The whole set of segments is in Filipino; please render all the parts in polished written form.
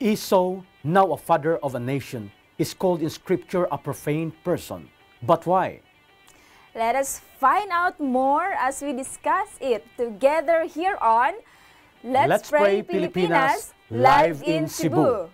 Esau, now a father of a nation, is called in Scripture a profane person. But why? Let us find out more as we discuss it together here on Let's Pray Pilipinas, live in Cebu.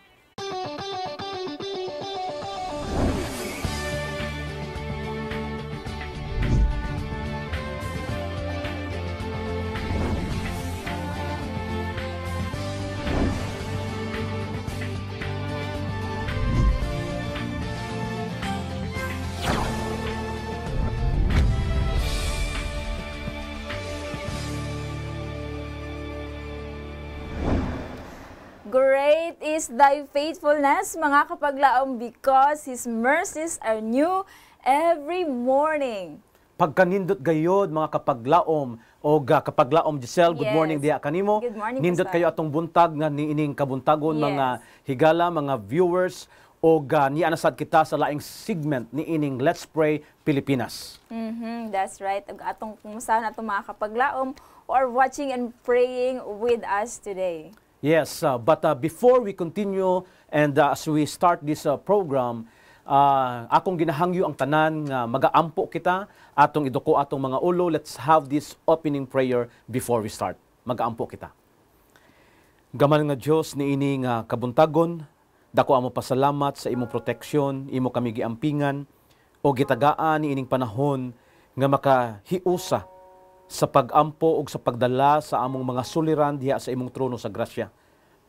Great is thy faithfulness, mga kapaglaom, because His mercies are new every morning. Pagkanindot gayod, mga kapaglaom, o kapaglaom Giselle, good morning diya kanimo. Good morning, Nindot Pastor. kayo atong buntag nga niining kabuntagon, Yes. mga higala, mga viewers, o nianasad kita sa laing segment niining Let's Pray Pilipinas. That's right. Atong kumustahan atong mga kapaglaom who are watching and praying with us today. Yes, but before we continue and as we start this program, akong ginahangyo ang tanan nga magaampo kita atong iduko atong mga ulo. Let's have this opening prayer before we start. Magaampo kita. Gamal nga Dios niini nga kabuntagon, dako amo pasalamat sa imong proteksyon, imo kami giampingan o gitagaan niining panahon nga makahiusa sa pagampo ug sa pagdala sa among mga suliran diha sa imong trono sa grasya.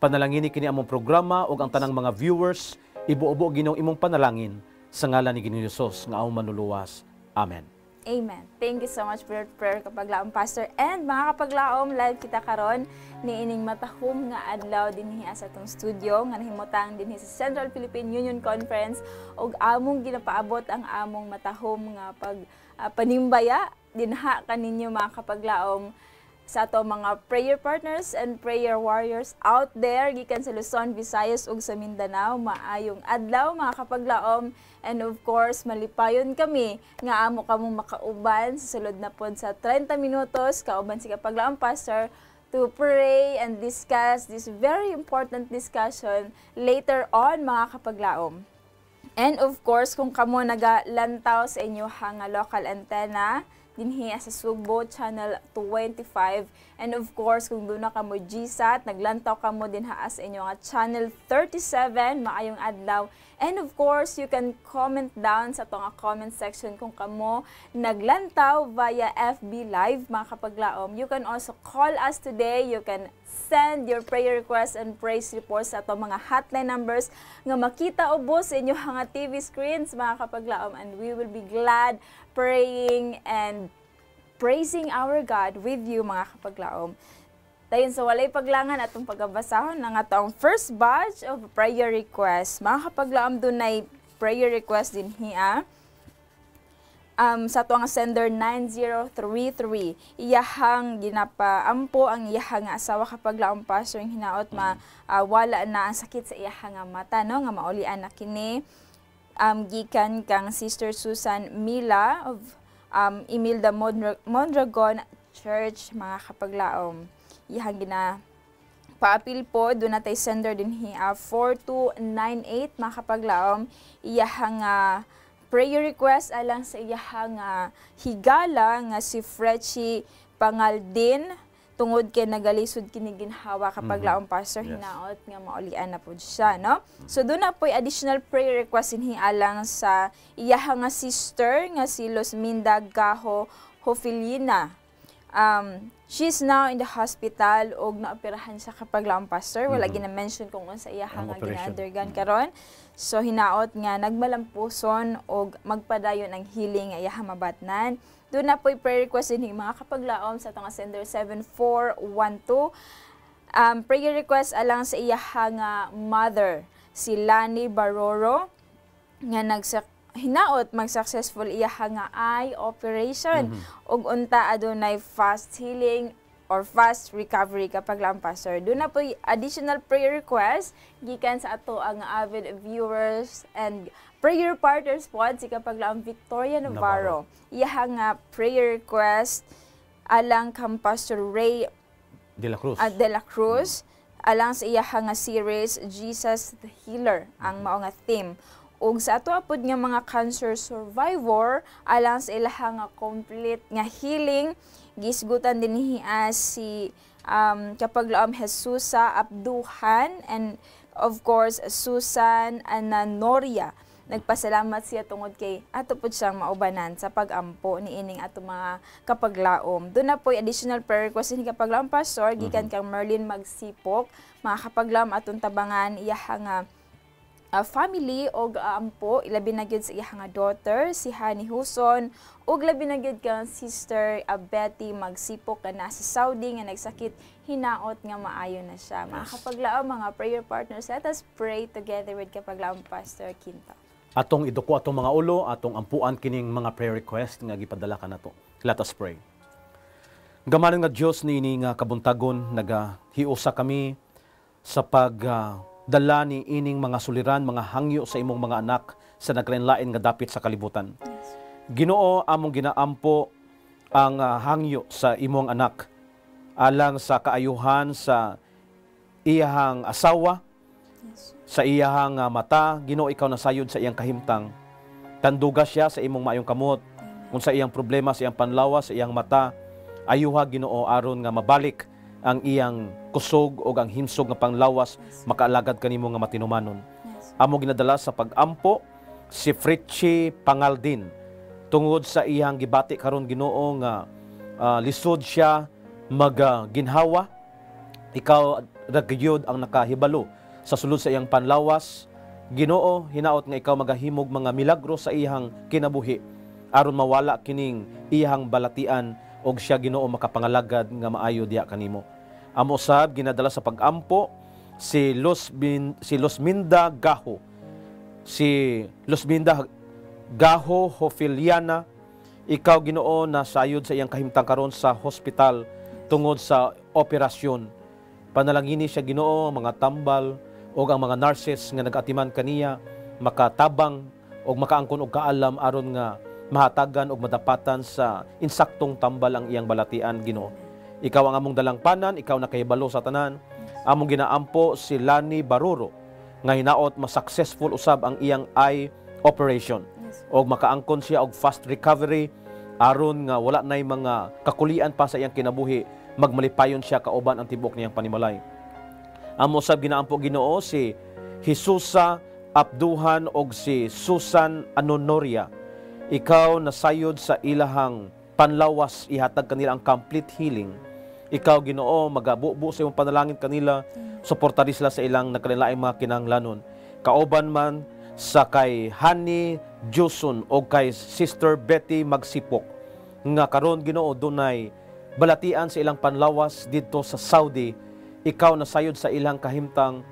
Panalangin kini among programa ug ang tanang mga viewers, ibuobo Ginoong imong panalangin sa ngalan ni Ginoong Hesus nga among manuluwas. Amen. Amen. Thank you so much for your prayer, kapaglaom Pastor. And mga kapaglaom, live kita karon ni ining matahom nga adlaw dinhi sa atong studio nga nahimutang dinhi sa Central Philippine Union Conference ug among ginapaabot ang among matahom nga panimbaya dinha kaninyo mga kapaglaom sa ato mga prayer partners and prayer warriors out there gikan sa Luzon, Visayas ug sa Mindanao. Maayong adlaw mga kapaglaom, and of course malipayon kami nga amo kamong makauban sa sulod na pod sa 30 minutos kauban si kapaglaom Pastor to pray and discuss this very important discussion later on mga kapaglaom. And of course, kung kamo nagalantaw sa inyo nga local antenna, dinhi sa Subo Channel 25. And of course, kung doon na kamo GSAT, naglantaw kamo din sa inyo nga Channel 37, maayong adlaw. And of course, you can comment down sa itong comment section kung kamo naglantaw via FB Live, mga kapaglaom. You can also call us today. You can send your prayer requests and praise reports sa itong mga hotline numbers nga makita ubos sa inyo nga TV screens, mga kapaglaom. And we will be glad praying and praising our God with you, mga kapaglaom. Dayon sa walay paglangan atong pagbasahon ng atong first batch of prayer requests. Mga kapaglaom, dunay prayer request din hiya. Sa atong sender 9033, iyahang ginapaampo ang iyahang asawa kapaglaom Pastor yung hinaot wala na ang sakit sa iyahang mata, no, nga maulian na kini. Gikan kang Sister Susan Mila of Imelda Mondragon Church, mga kapaglaom. Iyang paapil po, doon natay sender din hiya 4298, mga kapaglaom. Iyang prayer request alang sa iyang higala nga si Frechi Pangaldin tungod kay nagalisod kini ginhawa kapaglaom Pastor, hinaot nga maulian na po siya, no? So doon na po additional prayer request inhi alang sa iyang sister nga si Losminda Gaho Hofilina. She's now in the hospital og naoperahan siya kapaglaom Pastor. Wala gina-mention kung unsa iyang gina-undergone karon. So hinaot nga nagmalampuson og magpadayon ang healing nga iyang mabatnan. Doon na po prayer request din mga kapaglaom sa itong sender 7412. Prayer request alang sa iyang mother, si Lani Baroro, nga hinaot mag-successful iyang eye operation. Og unta adunay fast healing or fast recovery kapaglaom Pastor. Doon na po additional prayer request gikan sa ato ang avid viewers and prayer partners po si kapaglaom Victoria Navarro. Iyang prayer request alang kang Pastor Ray De La Cruz. De La Cruz. alang sa iya nga series Jesus the Healer ang mao nga theme. Ug sa ato apod nga mga cancer survivor alang sa ilaha nga complete nga healing gisgutan dinhi si kapaglaom Jesusa Abduhan and of course Susan Ananoria. Nagpasalamat siya tungod kay ato po siyang maubanan sa pagampo ni ining ato mga kapaglaom. Doon na po additional prayer request ni kapaglaom pastor gikan kang Merlin Magsipok, mga kapaglaom atong tabangan iya nga family og ampo ilabi na gyud sa iya nga daughter si Hani Huson ug labi na gyud kang sister Betty Magsipok nga nasa Saudi nga nagsakit hinaot nga maayo na siya. Mga kapaglaom, mga prayer partners, let us pray together with kapaglaom Pastor Quinto. Atong iduko atong mga ulo, atong ampuan kining mga prayer request nga gipadala kanato. Let us pray. Gamanon nga Dios niini nga kabuntagon nagahiusa kami sa pagdala ni ining mga suliran, mga hangyo sa imong mga anak sa naglain-lain nga dapit sa kalibutan. Ginoo, among ginaampo ang hangyo sa imong anak alang sa kaayuhan sa iyahang asawa, sa iyahang mata. Ginoo, ikaw nasayod sa iyang kahimtang. Tanduga siya sa imong maayong kamot. Kung sa iyang problema, sa iyang panlawas, sa iyang mata, ayuha Ginoo aron nga mabalik ang iyang kusog o ang himsog nga panglawas, makaalagad kanimo nga matinumanon. Amo ginadala sa pagampo si Fritchie Pangaldin tungod sa iyang gibati karon Ginoo nga lisod siya magginhawa. Ikaw ragyod ang nakahibalo sa sulod sa iyang panlawas. Ginoo, hinaot nga ikaw magahimog mga milagro sa iyang kinabuhi aron mawala kining iyang balatian og siya Ginoo makapangalagad nga maayo diha kanimo. Amo sab ginadala sa pagampo si Losminda Gaho. Si Losminda Gaho Hofiliana, ikaw Ginoo nasayod sa iyang kahimtang karon sa hospital tungod sa operasyon. Panalangini siya Ginoo mga tambal o ang mga nurses nga nag-atiman kaniya makatabang o makaangkon og kaalam aron nga mahatagan og madapatan sa insaktong tambal ang iyang balatian Ginoo. Ikaw ang among dalangpanan, ikaw nakahibalo sa tanan. Among ginaampo si Lani Baruro nga hinaot ma-successful usab ang iyang eye operation og makaangkon siya og fast recovery aron nga wala nay mga kakulian pa sa iyang kinabuhi, magmalipayon siya kauban ang tibok niyang panimalay. Amo sab ginaampo Ginoo si Jesusa Abduhan og si Susan Anonoria. Ikaw nasayod sa ilahang panlawas, ihatag kanila ang complete healing. Ikaw Ginoo magabubo sa imong panalangin kanila, suportari sila sa ilang nagkalilaing mga kinahanglanon. Kauban man sa kay Hani Juson o kay Sister Betty Magsipok nga karon Ginoo dunay balatian sa ilang panlawas didto sa Saudi. Ikaw nasayod sa ilang kahimtang,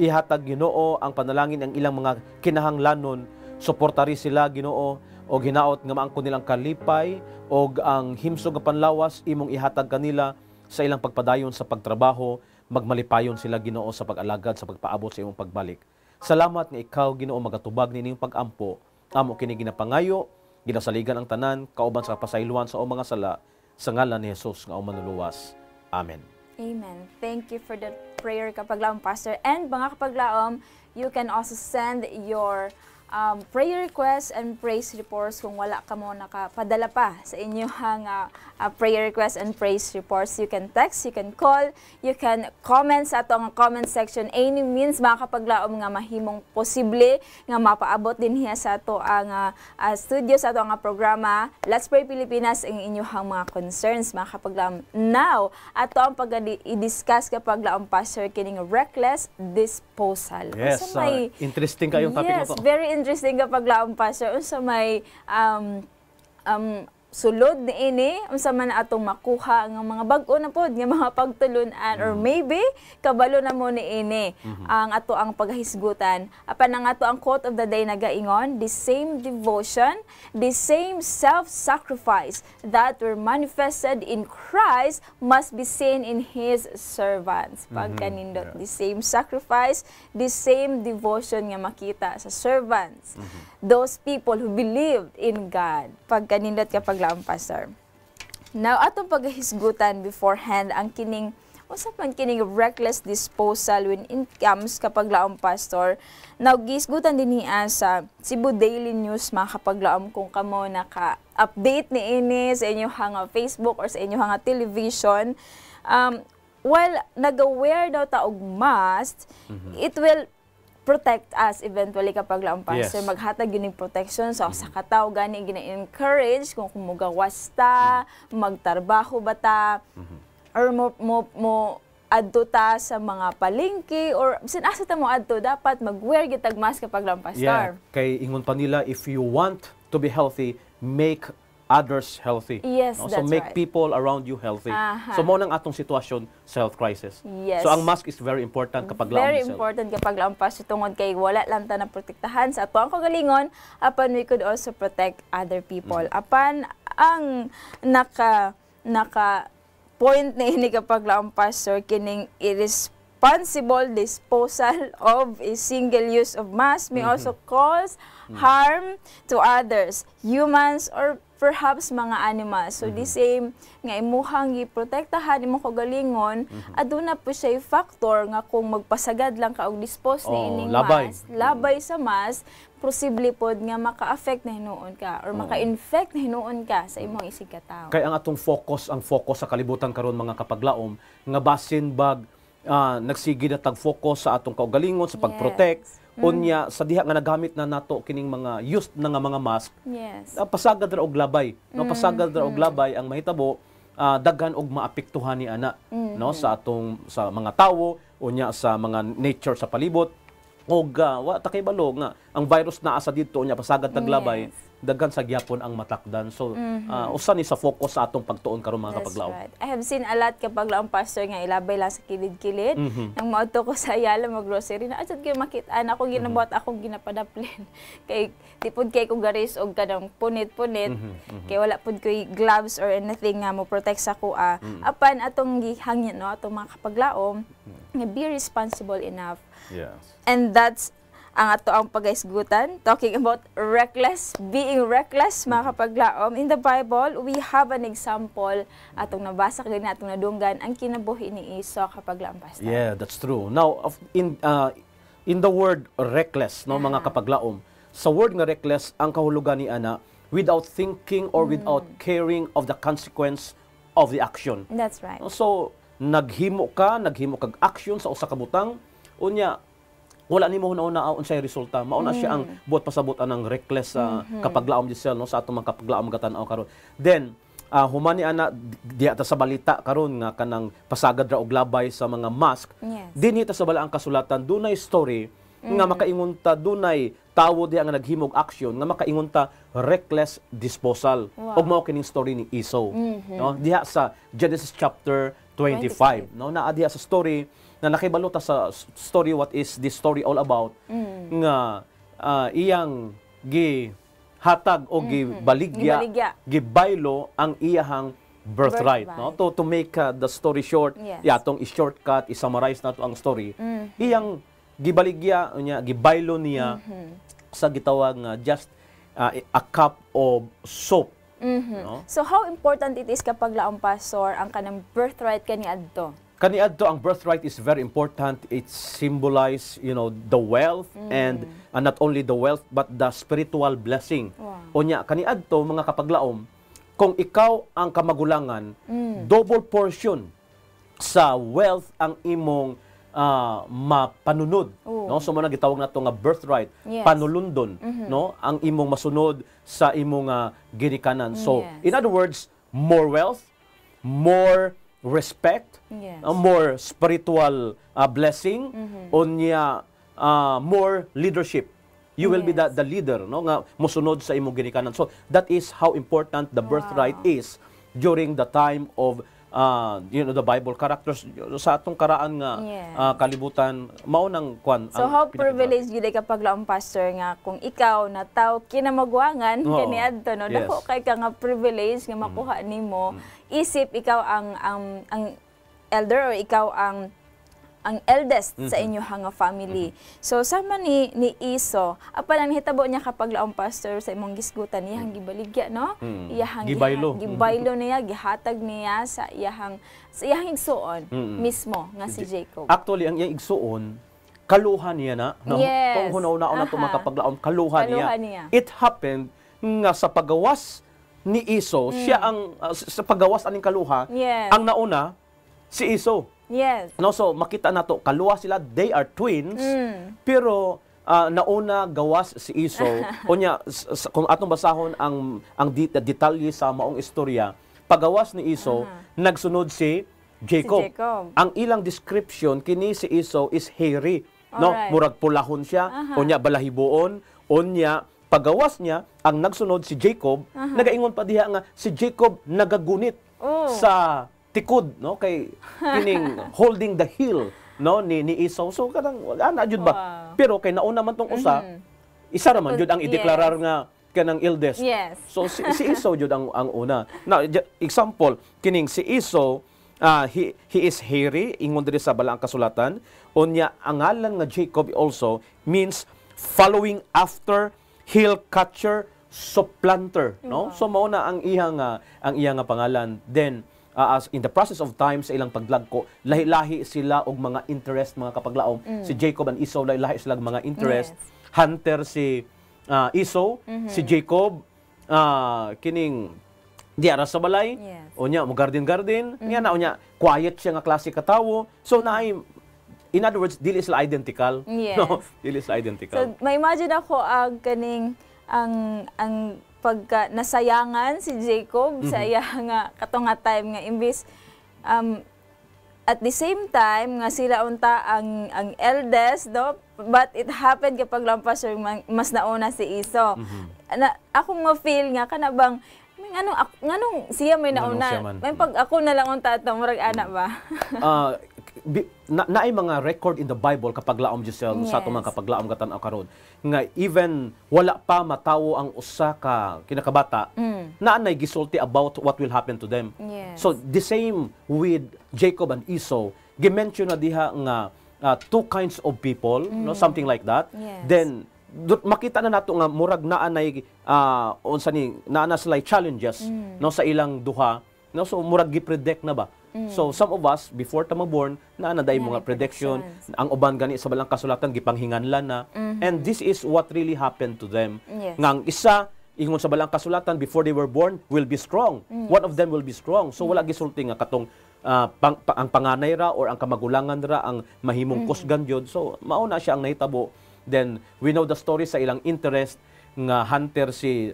ihatag Ginoo ang panalangin ang ilang mga kinahanglanon, suportari sila Ginoo og hinaot nga maangkon nilang kalipay og ang himsog nga panlawas imong ihatag kanila sa ilang pagpadayon sa pagtrabaho, magmalipayon sila Ginoo sa pag-alagad sa pagpaabot sa imong pagbalik. Salamat nga ikaw Ginoo magatubag nining pagampo. Amo kini ginapangayo, ginasaligan ang tanan kauban sa pasayloan sa mga sala sa ngalan ni Hesus nga manuluwas. Amen. Amen. Thank you for that prayer kapaglaom Pastor. And mga kapaglaom, you can also send your prayer requests and praise reports kung wala ka mo nakapadala pa sa inyong prayer requests and praise reports. You can text, you can call, you can comment sa atong comment section. Any means mga kapaglaom nga mahimong posible nga mapaabot din niya sa ato ang studio, sa ato ang programa Let's Pray Pilipinas ang inyong mga concerns mga kapaglaom. Now, ato ang pag-i-discuss kapaglaom Pastor kining reckless disposal. Yes, interesting kayong topic yes, mo to. Very interesting kapag laom Pastor. Unsa may sulod ni ini, unsa man atong makuha nga mga bag-o na pod nga mga pagtulunan or maybe kabalo na mo ni ini ang ato ang paghisgutan. Apan ang ato ang quote of the day nagaingon, the same devotion, the same self-sacrifice that were manifested in Christ must be seen in His servants. Pagkanindot, the same sacrifice, the same devotion nga makita sa servants. Those people who believed in God. Pagkanindot kapag laom Pastor. Now, atong paghisgutan beforehand ang kining Usa man kining reckless disposal when it comes kapag laom pastor. Now gisgutan din niya sa Cebu Daily News mga kapag laom kung kamo naka-update ni ini sa inyong hanga Facebook or sa inyong hanga television. While nag-wear daw ta og mask, it will protect us eventually kapag laong pastor. Yes. Maghatag yun yung protection sa kataw, gani gina-encourage kung mugawas ta, magtarbaho ba ta, or mo adto ta sa mga palengke, or sinasa ta mo adto, dapat mag-wear gitag mask kapag laong pastor. Yeah, kay ingon pa nila, if you want to be healthy, make others healthy. Yes, no? that's So make right. people around you healthy. So mo nang atong sitwasyon sa health crisis. Yes. So ang mask is very important kapag Very laom important kapag laong pastor tungod kay wala lang ta na protektahan sa ato ang kagalingon, apan we could also protect other people. Apan ang naka point na ini kapag laong pastor kining irresponsible disposal of a single use of mask may also cause harm to others, humans or perhaps mga animals. So the same nga imuhang giprotektahan imong kagalingon, aduna po siya factor nga kung magpasagad lang ka og dispose ni ining labay. mask, labay sa mask, posible pod nga maka-affect na hinuon ka or maka-infect na hinuon ka sa imong isig ka tawo. Kay ang atong focus sa kalibutan karon mga kapaglaom nga basin bag nagsigi na tag-focus sa atong kaugalingon sa pag-protect. Unya sa diha nga nagamit na nato kining mga used na nga mga mask. Yes. Pasagad ra og labay. No, pasagad ra og labay ang mahitabo daghan og maapektuhan ni ana no sa mga tawo unya sa mga nature sa palibot. Og wa ta kay balo nga ang virus naa sa didto unya pasagad tag labay. Daghan sa gyapon ang matakdan. So, usa ni sa focus sa atong pagtuon karon mga kapaglaom. Right. I have seen a lot kapag laong pastor nga ilabay lang sa kilid-kilid. Nang maadto ko sa Ayala mag-grocery na adto gyud makit-an ako ginabuhat akong ginapadaplin. Kay tipod kay ko garis og kanang punit-punit. Kay wala pud koy gloves or anything nga mo protect sa kuha. Apan atong gihangin no atong mga kapaglaom nga be responsible enough. Yes. And that's ang ato ang pagaisgutan, talking about being reckless, mga kapaglaom. In the Bible, we have an example atong nabasa kagani atong nadunggan ang kinabuhi ni Esau kapaglaom pastor. Yeah, that's true. Now, in the word reckless, no mga kapaglaom, sa word nga reckless ang kahulugan ni ana without thinking or without caring of the consequence of the action. That's right. So, naghimo kag action sa usa ka butang, unya wala nimo una unsay resulta. Mauna siya ang buot pasabot anang reckless kapaglaom Giselle no sa atong mga kapaglaom gatan-aw karon. Then humani ana diha ta sa balita karon nga kanang pasagad ra og labay sa mga mask. Yes. Dinhi ta sa balaang kasulatan dunay story nga makaingon ta dunay tawo diha nga naghimog action nga makaingon ta reckless disposal. Wow. Og mao kining story ni Esau. No diha sa Genesis chapter 25. No naa diha sa story na nakibalota sa story what is this story all about nga iyang gihatag o gibaligya gibaylo ang iyahang birthright no to make the story short yatong i-shortcut i-summarize nato ang story iyang gibaligya unya gibaylo niya sa gitawag nga just a cup of soap no? So how important it is kapag laong pastor ang kanang birthright kaniadto? Kaniadto ang birthright is very important. It symbolize, the wealth and not only the wealth but the spiritual blessing. Wow. Unya kaniadto mga kapaglaom, kung ikaw ang kamagulangan, double portion sa wealth ang imong mapanunod, no? So mo na gitawag nato nga birthright, panulundon, no? Ang imong masunod sa imong ginikanan. So, in other words, more wealth, more respect, more spiritual blessing, unya more leadership. You will be the leader, no, nga mosunod sa imong ginikanan. So that is how important the birthright is during the time of the Bible characters sa atong karaan nga kalibutan mao nang kwan. So how privileged gyud kapag laom pastor nga kung ikaw na taw kinamagwangan kaniadto no dako kay ka nga privilege nga makuha nimo isip ikaw ang elder or ikaw ang ang eldest sa inyo nga family. So sama ni Iso, apan ang hitabo niya kapag laong pastor sa imong gisgutan iyang gibaligya no? Iyang gibaylo niya, gihatag niya sa iyang igsuon mismo nga si Jacob. Actually ang iyang igsuon kaluhan niya na, no? Yes. Kung hunaw-una to makapaglaom kaluhan niya. niya. It happened nga sa paggawas ni Iso, siya ang sa paggawas aning kaluha, ang nauna si Iso. Yes. No, so makita nato kaluwa sila, they are twins, pero nauna gawas si Iso. Unya kung atong basahon ang detalye sa maong istorya, pagawas ni Iso, nagsunod si Jacob. Ang ilang description kini si Iso is hairy, no? Murag pulahon siya, unya balahiboon, unya pagawas niya ang nagsunod si Jacob, nagaingon pa diha nga si Jacob nagagunit sa tikod, no, kay kining holding the heel, no, ni Esau. So kadang ana jud ba, pero kay nauna man tong usa, isa ra man jud ang ideklarar nga kanang eldest. So si Esau jud ang una. Now example kining si Esau, he is hairy, ingon diri sa balaang kasulatan, unya ang ngalan nga Jacob also means following after, heel catcher, supplanter, no? So mao na ang iyang nga pangalan. Then as in the process of time sa ilang paglagko, lahi-lahi sila og mga interest, mga kapaglaom. Si Jacob and Esau, lahi-lahi sila og mga interest. Hunter si Esau, si Jacob kining diara sa balay. Unya mo garden-garden, niya na unya quiet siya nga klase ka tawo. So naay, in other words, dili sila identical. No, dili sila identical. So may imagine ako ang kaning ang pagka nasayangan si Jacob sa iya nga katong nga time nga imbis at the same time nga sila unta ang eldest, no, but it happened kapag lampas mas nauna si Esau. Ako mo feel nga kana bang nganong siya may nauna, may pag ako na lang unta ato murag ana ba. Naay mga record in the Bible kapag laom Giselle sa ato mga kapag laom katan-aw karon nga even wala pa matawo ang usa ka kinakabata naanay gisulti about what will happen to them. So the same with Jacob and Esau, gi-mention na diha nga two kinds of people, no, something like that. Then makita na nato nga murag naanay unsa ni naana sila challenges no sa ilang duha, no, so murag gi-predict na ba. So some of us before ta maborn naana day mga prediction, ang uban gani sa balang kasulatan gipanghinganlan na, and this is what really happened to them. Nga ang isa ingon sa balang kasulatan before they were born will be strong. One of them will be strong. So wala gisulti nga katong ang panganay ra or ang kamagulangan ra ang mahimong kusgan jud. So mao na siya ang nahitabo. Then we know the story sa ilang interest nga hunter si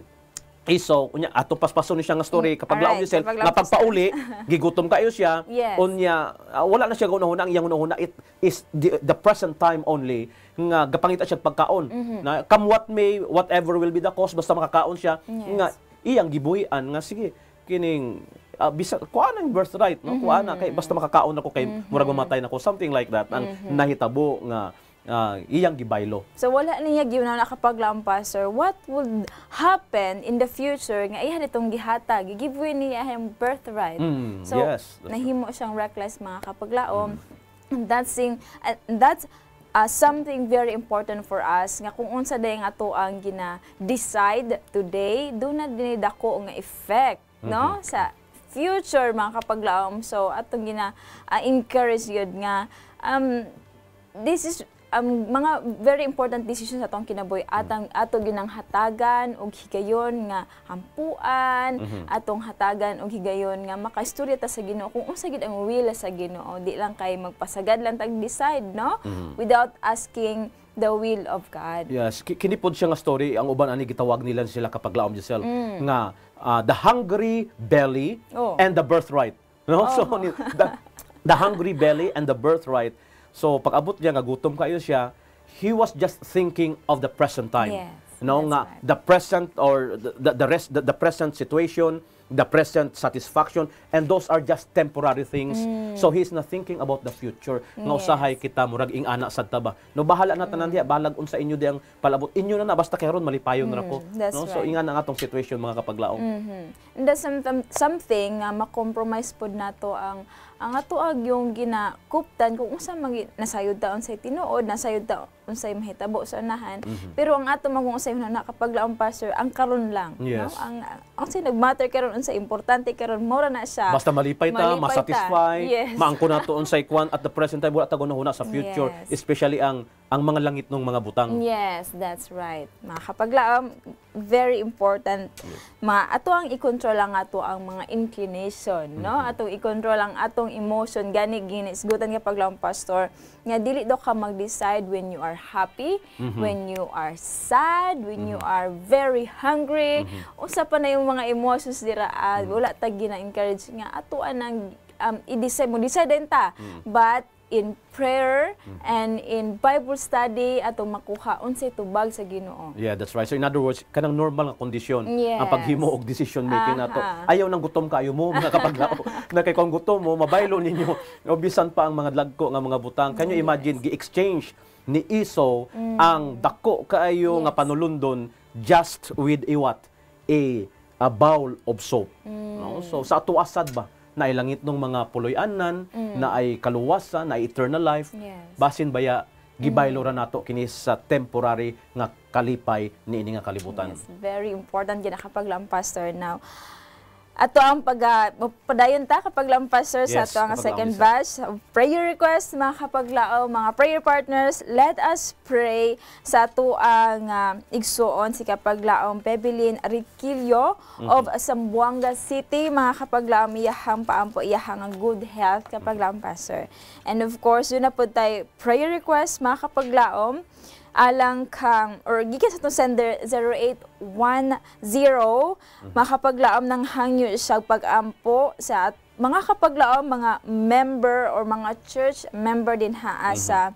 Esau, unya atong paspason ni siya nga story kapag laom ni Sel, nga pagpauli gigutom kayo siya, unya wala na siya gunahuna, ang iyang gunahuna it is the present time only nga gapangita siya pagkaon. Na come what may, whatever will be the cost, basta makakaon siya, nga iyang gibuhian nga sige kining bisa kuha na yung birthright, no, kuha na kay basta makakaon ako kay murag mamatay nako, something like that ang nahitabo nga iyang gibaylo. So wala niya giunaw nakapaglampas, sir. What would happen in the future nga iya nitong gihatag, give niya ang birthright. So nahimo siyang reckless mga kapaglaom. That's something very important for us nga kung unsa day nga ato ang gina-decide today, do na dinhi dako nga effect, no, sa future mga kapaglaom. So atong gina-encourage yun nga this is mga very important decisions atong kinabuhi, ato ginang hatagan og higayon nga hampuan, atong hatagan og higayon nga makaistorya ta sa Ginoo kung unsa gid ang will sa Ginoo, di lang kay magpasagad lang tag decide, no, without asking the will of God. Yes, kini pod siya nga story ang uban ani gitawag nila sila kapag laom Giselle nga the hungry belly and the birthright, no. So the hungry belly and the birthright. So pag abot niya nga gutom kayo siya, he was just thinking of the present time. No, nga the present or the present situation, the present satisfaction, and those are just temporary things. So he's not thinking about the future. Nga usahay kita murag ing anak sad taba. No bahala na tanan diha balag unsa inyo diyang palabot. Inyo na basta karon malipayon na ko. That's No? So right. ingan ang atong situation mga kapaglaom. And that's something nga makompromise pod nato ang atuag yung ginakuptan kung unsa nasayod ta unsay tinuod, nasayod ta unsay mahitabo sa unahan. Pero ang ato magkung unsay na kapaglaom pastor ang karon lang, Yes. no? Ang unsay nagmatter karon unsay importante karon mora na siya. Basta malipay ta, masatisfy, Yes. maangko nato unsay kwan at the present time wala ta gunahuna sa future, Yes. especially ang mga langit ng mga butang. Yes, that's right. Mga kapaglaom, very important. Ato ang i-control ang ato ang mga inclination, no? Atong i-control ang atong emotion gani ginisgutan kapaglaom pastor nga dili daw ka mag-decide when you are happy, when you are sad, when you are very hungry. Usa pa na yung mga emotions dira wala ta gina-encourage nga ato anang i-decide mo decide din ta. But in prayer and in Bible study atong makuha unsay tubag sa Ginoo. Yeah, that's right. So in other words, kanang normal nga kondisyon Yes. ang paghimo og decision making nato. Aha. Ayaw nang gutom kayo mo mga kapaglao. Na kay kung gutom mo, mabaylo ninyo. O bisan pa ang mga lagko nga mga butang. Can you imagine gi-exchange ni Esau ang dako kaayo nga panulundon just with a what? A bowl of soap. No? So sa ato asad ba na ilangit ng mga puloy-anan, na ay kaluwasan, na ay eternal life, Yes. basin baya gibaylo ra nato kini sa temporary nga kalipay niini nga kalibutan. Yes, very important gid kapaglaom pastor now. Ato ang padayon ta kapaglaom pastor sa Yes, ato ang kapaglaom second isa. batch prayer request mga kapaglaom, mga prayer partners, let us pray sa ato ang igsuon si kapaglaom Pebelin Riquillo of Zamboanga City. Mga kapaglaom, iyahang paampo, iyahang ang good health kapaglaom pastor. And of course, yun na po tayo prayer request mga kapaglaom alang kang or gikan sa itong sender 0810 makapaglaom ng hangyo siya pag-ampo sa mga kapaglaom, mga member or mga church member din haa sa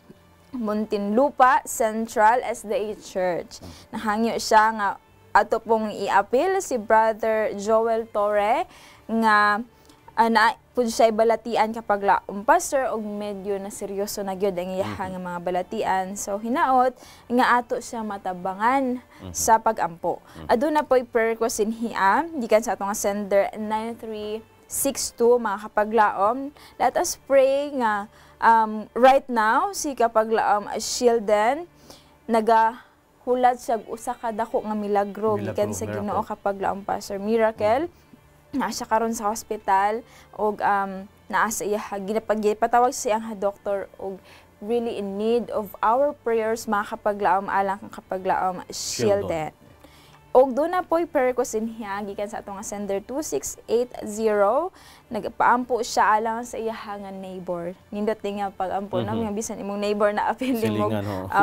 Muntinlupa Central SDA Church. Nahangyo siya nga ato pong i-appeal si Brother Joel Torre nga na pud siya balatian kapag laom pastor og medyo na seryoso na gyud ang iyahang mga balatian. So hinaot nga ato siya matabangan sa pag-ampo. Aduna po'y prayer request hiya gikan sa atong sender 9362 mga kapaglaom. Let us pray nga right now si kapaglaom Shilden nagahulad sa usa ka dako nga milagro gikan sa Ginoo kapaglaom pastor miracle. Nasa karon sa hospital og naasa iya ginapagpatawag sa iyang doktor og really in need of our prayers mga kapaglaom alang kang kapaglaom shielded. Og doon na po'y prayer ko sinhiya gikan sa atong sender 2680 nagpaampo siya alang sa iyahangan neighbor. Nindot nga pag-ampo na nga bisan imong neighbor na appealing mo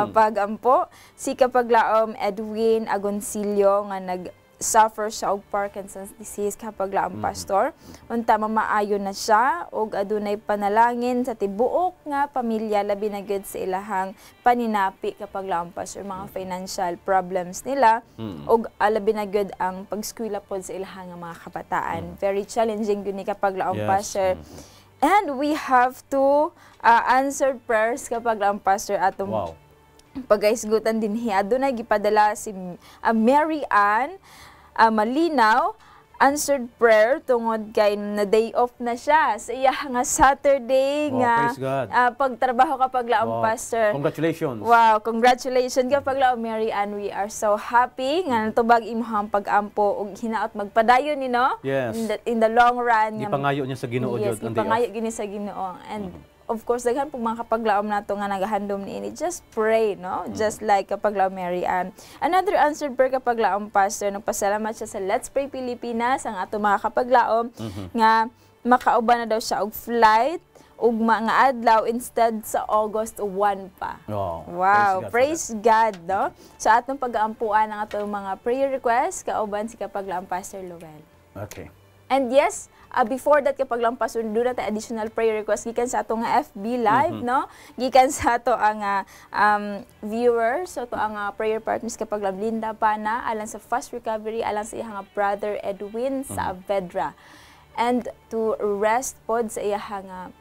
pag-ampo si kapaglaom Edwin Agoncillo nga suffer siya og Parkinson's disease kapag laang pastor. Unta mamaayo na siya og adunay panalangin sa tibuok nga pamilya labi na gyud sa ilahang paninapi kapag laang pastor mga financial problems nila og labi na gyud ang pag-eskwela pod sa ilahang mga kabataan. Very challenging gyud ni kapag laang pastor. And we have to answer prayers kapag laang pastor atong pagaisgutan din hiya. Adunay gipadala si Mary Ann Malinaw answered prayer tungod kay na day off na siya sa iya nga Saturday nga pagtrabaho kapag laong pastor. Congratulations. Wow, congratulations kapag laong Mary Ann. We are so happy nga natubag imong pag-ampo ug hinaot magpadayon ni no. Yes. In the long run nga ipangayo niya sa Ginoo jud. Yes, ipangayo gini sa Ginoo. And of course, daghan po mga kapaglaom nato nga nagahandom niini. Just pray, no? Just like kapaglaom Mary Ann. Another answered prayer kapaglaom pastor, nagpasalamat siya sa Let's Pray Pilipinas, ang ato mga kapaglaom, nga makauban na daw siya og flight, ug mga adlaw instead sa August 1 pa. Wow, praise God, no? Sa atong pag-aampuan ang atong mga prayer requests, kauban si kapaglaom Pastor Lowell. Okay. And yes, before that kapag lang pastor do na tayo additional prayer request gikan sa ato nga FB live no, gikan sa ato ang viewers, so to ang prayer partners kapag lang Linda Pana alang sa fast recovery alang sa iyang brother Edwin sa Avedra, and to rest pod sa iyang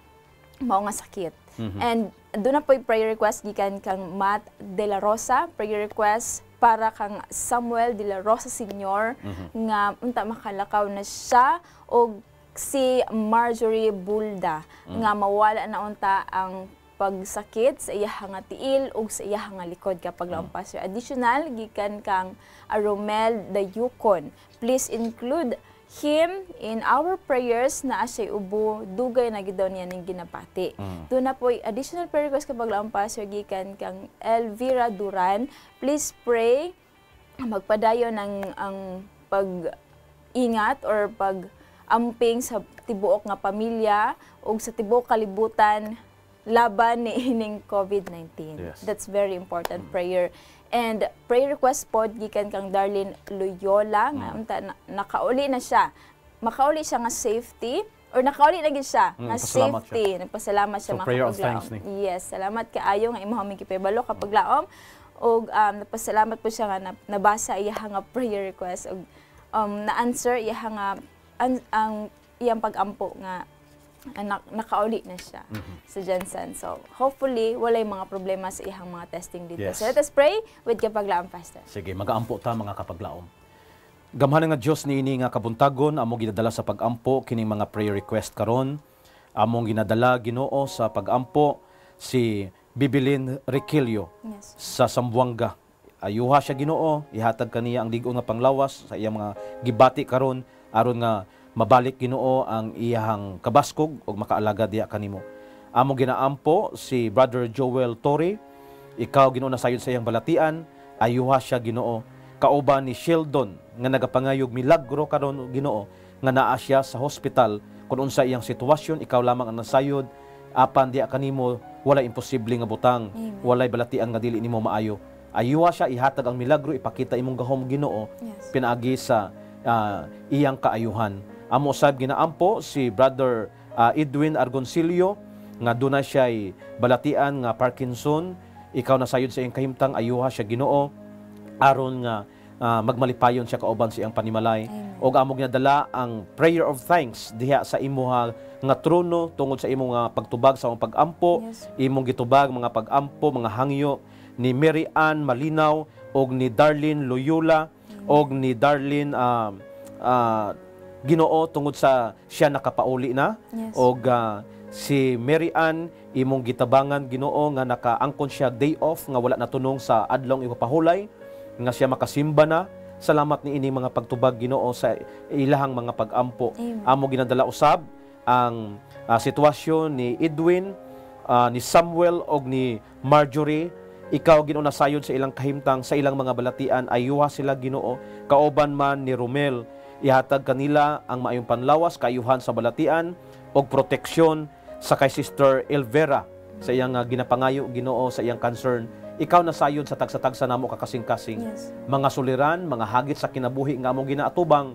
mao nga sakit. And doon na po yung prayer request gikan kang Matt De La Rosa, prayer request para kang Samuel De La Rosa Sr. nga unta makalakaw na siya, o si Marjorie Bulda nga mawala na unta ang pagsakit sa iyang tiil o sa iyang likod kapag lang pastor. Additional gikan kang Romel De Yukon, please include him in our prayers na asay ubo dugay na gid daw niya ning ginapati. Doon na po additional prayer request kapag lang pastor gikan kang Elvira Duran, please pray magpadayon ang pag-ingat or pag-amping sa tibuok nga pamilya o sa tibuok kalibutan laban ni ining COVID-19. Yes. That's very important prayer. And prayer request pod gikan kang Darlene Loyola nga unta nakauli na siya. Makauli siya nga safety, or nakauli na gid siya nga safety. Nagpasalamat siya, so, prayer of thanks ni. Yes, salamat kaayo nga imong mikipibalo kapag laom. Og nagpasalamat po siya nga nabasa iya nga prayer request og na-answer iya nga ang iyang pag-ampo nga nakauli na siya sa Janssen. So, hopefully, walay mga problema sa ihang mga testing dito. Yes. So, let us pray with Kapaglaom Pastor. Sige, mag-aampo ta mga kapaglaom. Gamhanan nga Dios niini nga kabuntagon among ginadala sa pag-ampo kining mga prayer request karon. Among ginadala Ginoo sa pag-ampo si Bibilin Riquelio sa Zamboanga. Ayuha siya Ginoo, ihatag kaniya ang ligon nga panglawas sa iyang mga gibati karon aron nga mabalik Ginoo ang iyang kabaskog ug makaalaga diha kanimo. Among ginaampo si Brother Joel Torre, ikaw Ginoo nasayon sa iyang balatian, ayuha siya Ginoo. Kauban ni Sheldon nga nagapangayog milagro karon Ginoo nga naa siya sa hospital, kun unsa iyang sitwasyon ikaw lamang ang nasayod, apan diha kanimo wala imposible nga butang, walay balatian nga dili nimo maayo. Ayuha siya, ihatag ang milagro, ipakita imong gahom Ginoo, pinaagi sa iyang kaayuhan. Amo usab ginaampo si Brother Edwin Argoncillo nga dunay siya'y balatian nga Parkinson, ikaw nasayod sa iyang kahimtang, ayuha siya Ginoo aron nga magmalipayon siya kauban sa iyang panimalay. O amog niya dala ang prayer of thanks diha sa imuha nga trono tungod sa imong pagtubag sa imong pag-ampo, imong gitubag mga pag-ampo, mga hangyo ni Mary Ann Malinaw og ni Darlene Loyola og ni Darlene Ginoo tungod sa siya nakapauli na, og si Mary Ann imong gitabangan Ginoo nga nakaangkon siya day off nga wala natunong sa adlaw ipapahulay nga siya makasimba na. Salamat ni ini mga pagtubag Ginoo sa ilahang mga pag-ampo. Amo ginadala usab ang sitwasyon ni Edwin, ni Samuel og ni Marjorie. Ikaw Ginoo nasayod sa ilang kahimtang, sa ilang mga balatian, ayuha sila Ginoo. Kauban man ni Romel, ihatag kanila ang maayong panlawas, kaayuhan sa balatian og proteksyon sa kay Sister Elvera sa iyang ginapangayo Ginoo sa iyang concern. Ikaw nasayod sa tagsa-tagsa namo kakasing-kasing. Mga suliran, mga hagit sa kinabuhi nga among ginaatubang,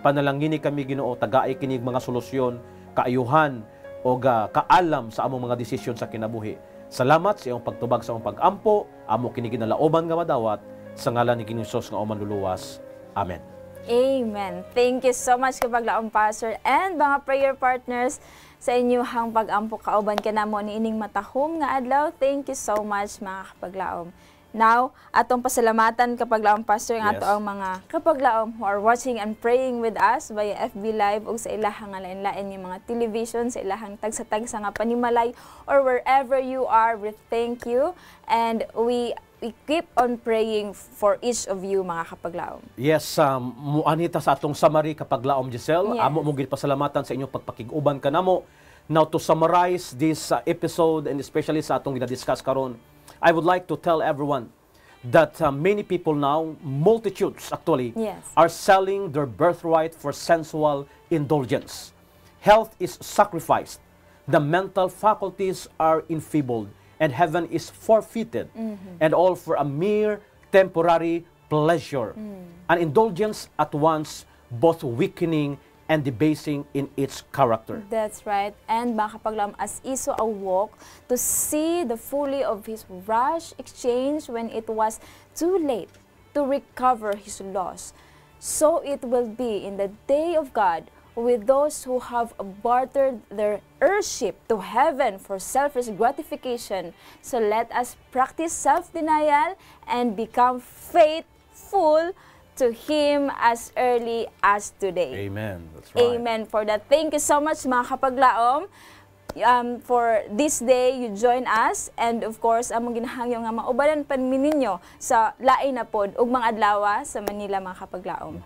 panalangini kami Ginoo, tagaay kinig mga solusyon, kaayuhan o kaalam sa among mga desisyon sa kinabuhi. Salamat sa iyong pagtubag sa among pag-ampo, amo kini ginalaoban nga madawat sa ngalan ni Ginoong Hesus nga o manluluwas. Amen. Amen. Thank you so much Kapaglaom Pastor and mga prayer partners sa inyong pag-ampo kauban ka namo ni ining matahom nga adlaw. Thank you so much mga Kapaglaom. Now, atong pasalamatan Kapaglaom Pastor ang ato ang mga Kapaglaom who are watching and praying with us via FB Live o sa ilahang lain-lain yung mga television, sa ilahang tagsa-tagsa nga panimalay or wherever you are, we thank you and we keep on praying for each of you mga Kapaglaom. Yes, muanita sa atong summary Kapaglaom Giselle. Amo mo gid pasalamatan sa inyong pagpakig-uban kanamo. Now to summarize this episode and especially sa atong gina-discuss karon, I would like to tell everyone that many people now, multitudes actually, are selling their birthright for sensual indulgence. Health is sacrificed, the mental faculties are enfeebled, and heaven is forfeited, and all for a mere temporary pleasure. An indulgence at once both weakening and debasing in its character. That's right. And mga kapaglaom, as Esau awoke to see the folly of his rash exchange when it was too late to recover his loss, so it will be in the day of God with those who have bartered their earthship to heaven for selfish gratification. So let us practice self-denial and become faithful to Him as early as today. Amen. That's right. Amen for that. Thank you so much mga kapaglaom. For this day, you join us. And of course, among ginahangyo nga maubalan pan mininyo sa lain na pod ug mga adlaw sa Manila mga kapaglaom.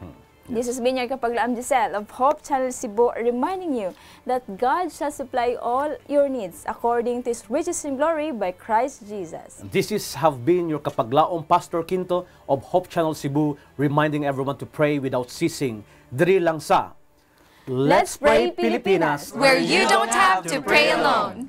This has been your Kapaglaom Giselle of Hope Channel Cebu, reminding you that God shall supply all your needs according to His riches in glory by Christ Jesus. This have been your Kapaglaom Pastor Quinto of Hope Channel Cebu, reminding everyone to pray without ceasing. Diri lang sa Let's Pray Pilipinas, where you don't have to pray alone.